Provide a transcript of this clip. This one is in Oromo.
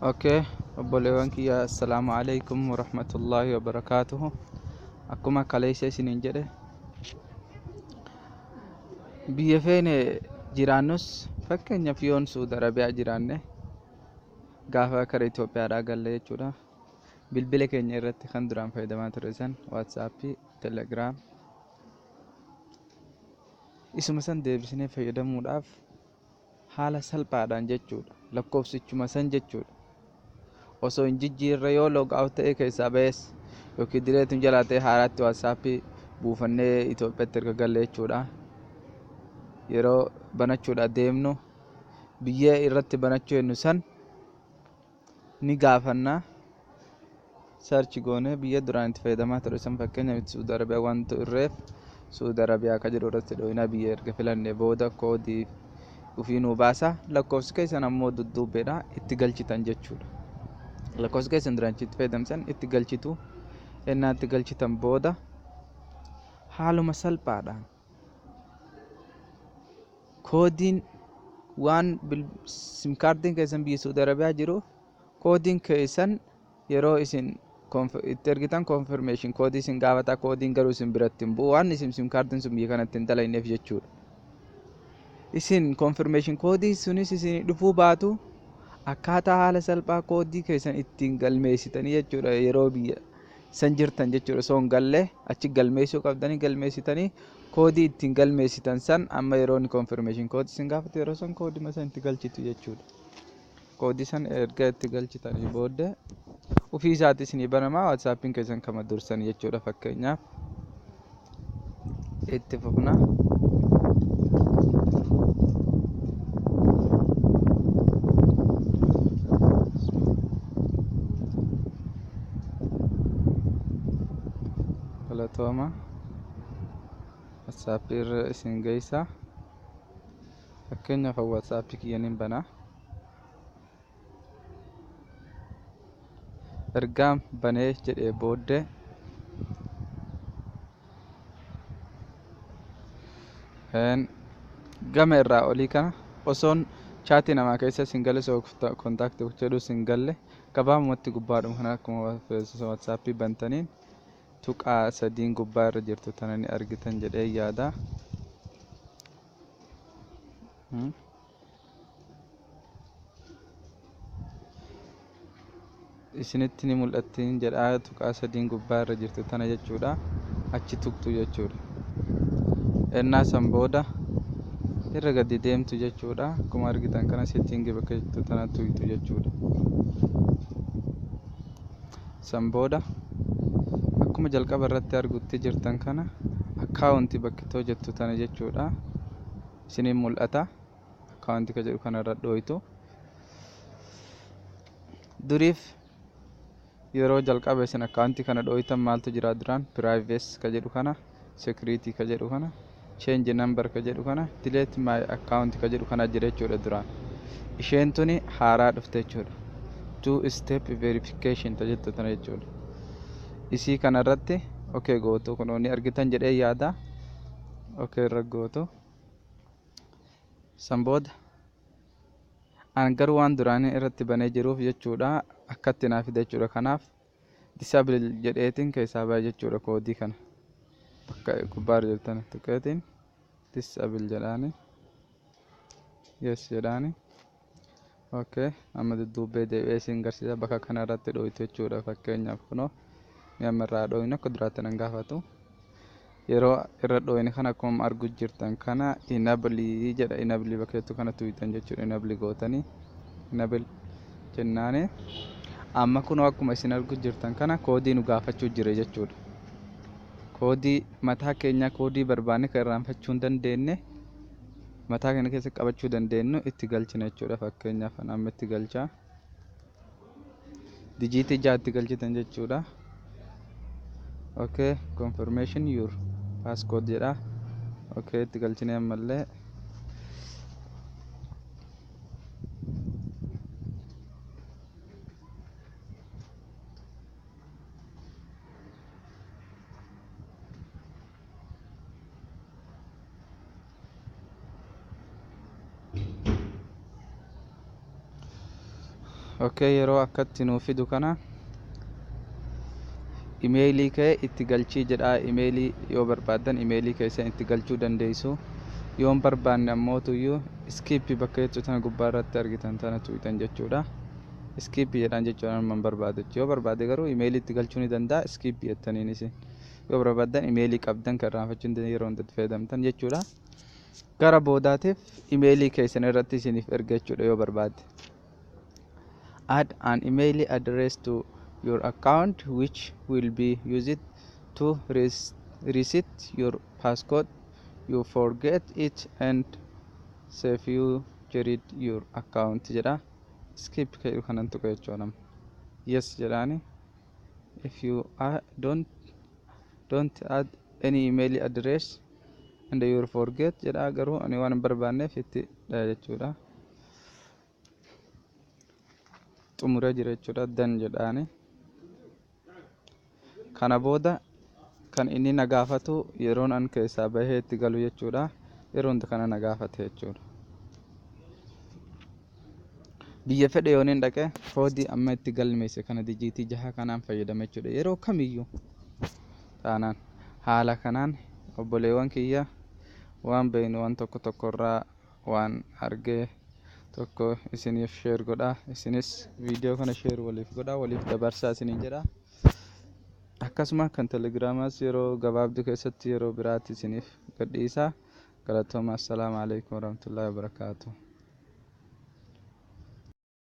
Okay, obboleewwan kiyya assalaamu alaikum warahmatullaahi wabarakaatuhu. Akkuma kaleessa isiniin jedhe biyya feene jiraannus fakkeenyaaf yoon Suudi Arabiyaa jiraanne gaafa kara Itoophiyaadhaa galle jechuudha. Bilbila keenya irratti kan duraan fayyadamaa ture san waatsaappii, telegiraam isuma san deebisnee fayyadamuudhaaf haala salphaadhaan jechuudha. Lakkoofsichuma san jechuudha. Osoo hin jijjiirre yoo log out ta'e keessaa ba'es yookiin dileetiin jalaa ta'e haaraatti waatsaappii buufannee Itoophiyaatti erga galle jechuudha. Yeroo banachuudha deemnu biyya irratti banachuu hennu san ni gaafanna. Sarchi goone biyya duraan itti fayyadamaa ture san fakkeenyaaf Suudi Arabiyaa waan turreef Suudi Arabiyaa ka jedhu irratti dhooyina biyya erga filannee booda koodii ofii nuu baasa. Lakkoofsi keessan ammoo dudduubbeedha itti galchitan jechuudha. Lakkoofsi keessan duraan itti fayyadamtan itti galchitu. Ennaa itti galchitan booda haaluma salphaadhaan koodiin waan simkaardiin keessan biyya Suudi Arabiyaa jiru koodiin keessan yeroo isin itti ergitan konfirmeeshin koodii isin gaafata. Koodiin garuu isin biratti hin bu'u waan isin simkaardiin sun biyya kanatti hin dalagneef jechuudha. Isin konfirmeeshin koodii sunis isin dhufuu baatu akkaataa haala salphaa koodii keessan ittiin galmeessitanii jechuudha. Yeroo biyya san jirtan jechuudha. Osoo hin galle achi galmeessuu qabdanii galmeessitanii koodii ittiin galmeessitan san amma yeroo inni konfirmeeshin koodii isin gaafatu yeroo san koodii san itti galchitu jechuudha. Koodii san erga itti galchitanii booddee ofii isaati isinii banamaa. Waatsaappiin keessan kama dursan jechuudha. Fakkeenyaaf itti fufna. Galatooma waatsaappii irra isin geessa. Fakkeenyaaf waatsaappii kiyyaniin banaa. Ergaan banee jedhee booddee gama irraa olii kana osoon chaatii namaa keessa isin galle kontaaktii jedhu isin galle gabaabumatti gubbaadhuma kana akkuma waatsaappii bantaniin tuqaa sadiin gubbaa irra jirtu tana ni argitan jedhee yaada. Isinitti ni mul'attiin jedhaa tuqaa sadiin gubbaa irra jirtu tana jechuudha. Achi tuqtu jechuudha. Ennaa san booda irra gadi deemtu jechuudha. Akkuma argitan kana settiingi bakka jirtu tana tuqtu jechuudha. San booda akkuma jalqaba irratti argutti jirtan kana akkaawuntii bakkitoo jettu tana jechuudha. Isiniin mul'ata. Akkaawuntii ka jedhu kana irra dhooytu. Duriif yeroo jalqaba isin akkaawuntii kana dhooytan maaltu jira duraan? Privacy ka jedhu kana, security ka jedhu kana, change number ka jedhu kana, delete my account ka jedhu kana jira jechuudha duraan. Isheen tuni haaraa dhufte jechuudha. Two step verification ta jettu tana jechuudha. Isii kana irratti okay gootu kun ni argitan jedhee yaada. Okay irra gootu. San booda an garuu waan duraanii irratti banee jiruuf jechuudha akkatti naaf fide jechuudha. Kanaaf disable jedheetiin keessaa ba'a jechuudha koodii kana. Bakka gubbaa irra jirtan tuqeetiin disable jedhaani. Yes jedhaani. Okay amma dudduubbee deebi'ee isin garsiisa bakka kana irratti dhooytu jechuudha. Fakkeenyaaf kunoo ni amma irraa dhooyne akka duraatti nan gaafatu. Yeroo irra dhooyne kana akkuma argu jirtan kana enable jedha. Enable bakka jettu kana tuqxan jechuudha. Enable gootanii enable jennaani. Amma kunoo akkuma isin argu jirtan kana koodii nu gaafachuu jira jechuudha. Koodii mataa keenya koodii barbaanne kan irraanfachuu hin dandeenye mataa keenya keessa qabachuu dandeenyu itti galchina jechuudha. Fakkeenyaaf amma itti galchaa. Dijiitii 6 itti galchitan jechuudha. Okay confirmation your passcode jedha. Okay itti galchine ammallee okay yeroo akkatti nuu fidu kana imeelii kee itti galchii jedha. Imeelii yoo barbaadan imeelii keessan itti galchuu dandeessu. Yoo hin barbaanne ammootuyyuu skip bakka jettu tana gubbaa irratti argitan tana tuutan jechuudha. Skip jedhaan jechuudha nama barbaadu. Yoo barbaade garuu imeelii itti galchuu ni danda'a. Skip jettaniin isin yoo barbaadan imeelii qabdan kan raanfachuun yeroo hundatti fayyadamtan jechuudha. Gara boodaatiif imeelii keessan irratti isiniif erga jechuudha yoo barbaadde. Add an email address to your account which will be used to reset your passcode. You forget it and save you generate your account jedha. Skip kayu kanan tuqa jechuudha. Yes jedhani. If you don't add any email address and you forget jedha garuu ani waan barbaanneef itti jechuudha. Xumura jira jechuudha dan jedhaani. Kana booda kan inni na gaafatu yeroon an keessaa bahee itti galu jechuudha. Yeroon kana na gaafate jechuudha. Biyya fedhe yoon hin dhaqe koodii amma itti galmeesse kana dijiitii 6 kanaan fayyadame jechuudha. Yeroo kamiyyuu taanaan haala kanaan obboleewwan kiyya waan beeynu waan tokko tokkorraa waan argee tokko isiniif share godha. Isinis viidiyoo kana share waliif godha, waliif dabarsaa isiniin jedha. Akkasuma kan telegiraamaas yeroo gabaabduu keessatti yeroo biraatti isiniif gadhiisa. Galatooma. Assalaamu alaykum warahmatullahi wabarakatuh.